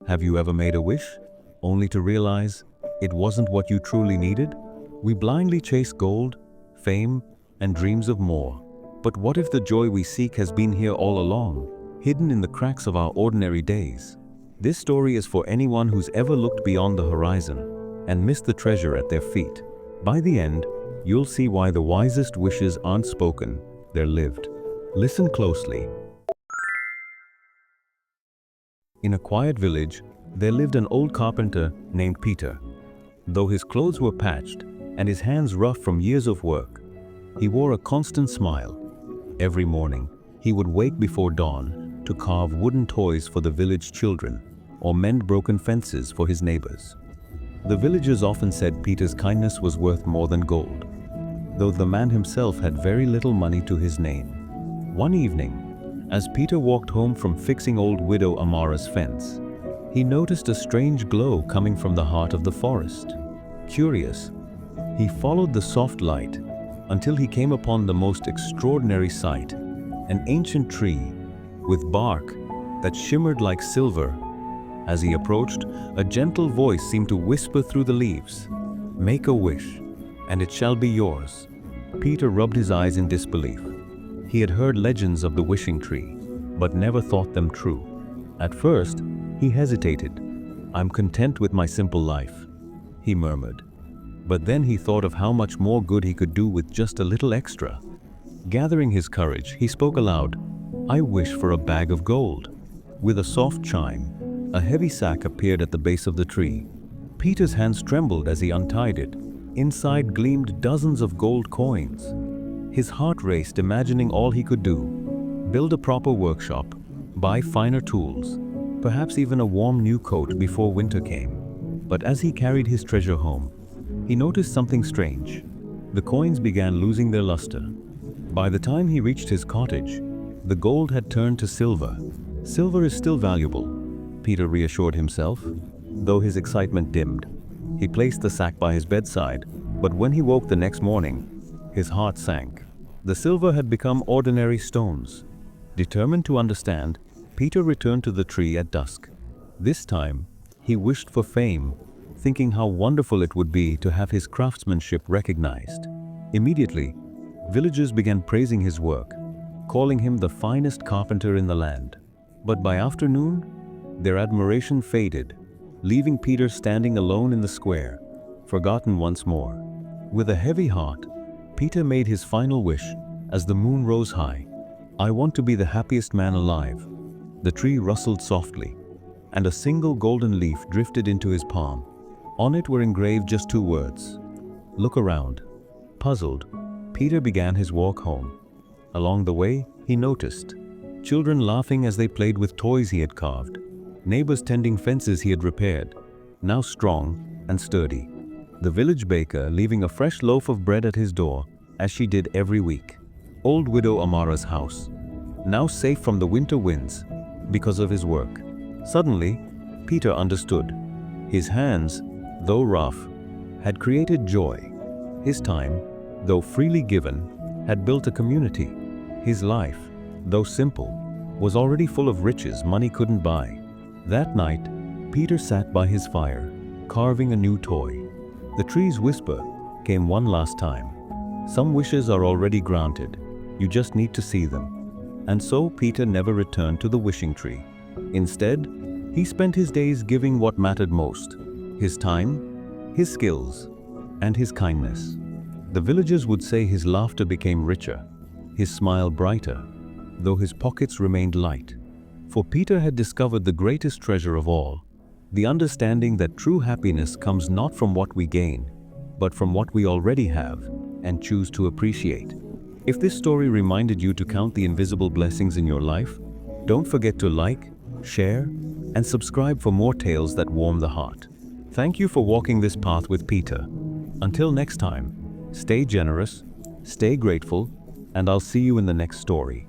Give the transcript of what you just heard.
Have you ever made a wish, only to realize it wasn't what you truly needed? We blindly chase gold, fame, and dreams of more. But what if the joy we seek has been here all along, hidden in the cracks of our ordinary days? This story is for anyone who's ever looked beyond the horizon and missed the treasure at their feet. By the end, you'll see why the wisest wishes aren't spoken, they're lived. Listen closely. In a quiet village, there lived an old carpenter named Peter. Though his clothes were patched and his hands rough from years of work, he wore a constant smile. Every morning, he would wake before dawn to carve wooden toys for the village children or mend broken fences for his neighbors. The villagers often said Peter's kindness was worth more than gold, though the man himself had very little money to his name. One evening, as Peter walked home from fixing old widow Amara's fence, he noticed a strange glow coming from the heart of the forest. Curious, he followed the soft light until he came upon the most extraordinary sight, an ancient tree with bark that shimmered like silver. As he approached, a gentle voice seemed to whisper through the leaves, "Make a wish, and it shall be yours." Peter rubbed his eyes in disbelief. He had heard legends of the wishing tree, but never thought them true. At first, he hesitated. "I'm content with my simple life," he murmured. But then he thought of how much more good he could do with just a little extra. Gathering his courage, he spoke aloud, "I wish for a bag of gold." With a soft chime, a heavy sack appeared at the base of the tree. Peter's hands trembled as he untied it. Inside gleamed dozens of gold coins. His heart raced, imagining all he could do: build a proper workshop, buy finer tools, perhaps even a warm new coat before winter came. But as he carried his treasure home, he noticed something strange. The coins began losing their luster. By the time he reached his cottage, the gold had turned to silver. "Silver is still valuable," Peter reassured himself, though his excitement dimmed. He placed the sack by his bedside, but when he woke the next morning, his heart sank. The silver had become ordinary stones. Determined to understand, Peter returned to the tree at dusk. This time, he wished for fame, thinking how wonderful it would be to have his craftsmanship recognized. Immediately, villagers began praising his work, calling him the finest carpenter in the land. But by afternoon, their admiration faded, leaving Peter standing alone in the square, forgotten once more. With a heavy heart, Peter made his final wish as the moon rose high. "I want to be the happiest man alive." The tree rustled softly, and a single golden leaf drifted into his palm. On it were engraved just two words: "Look around." Puzzled, Peter began his walk home. Along the way, he noticed children laughing as they played with toys he had carved, neighbors tending fences he had repaired, now strong and sturdy. The village baker leaving a fresh loaf of bread at his door, as she did every week. Old widow Amara's house, now safe from the winter winds because of his work. Suddenly, Peter understood. His hands, though rough, had created joy. His time, though freely given, had built a community. His life, though simple, was already full of riches money couldn't buy. That night, Peter sat by his fire, carving a new toy. The tree's whisper came one last time. "Some wishes are already granted. You just need to see them." And so Peter never returned to the wishing tree. Instead, he spent his days giving what mattered most: his time, his skills, and his kindness. The villagers would say his laughter became richer, his smile brighter, though his pockets remained light. For Peter had discovered the greatest treasure of all: the understanding that true happiness comes not from what we gain, but from what we already have and choose to appreciate. If this story reminded you to count the invisible blessings in your life, don't forget to like, share, and subscribe for more tales that warm the heart. Thank you for walking this path with Peter. Until next time, stay generous, stay grateful, and I'll see you in the next story.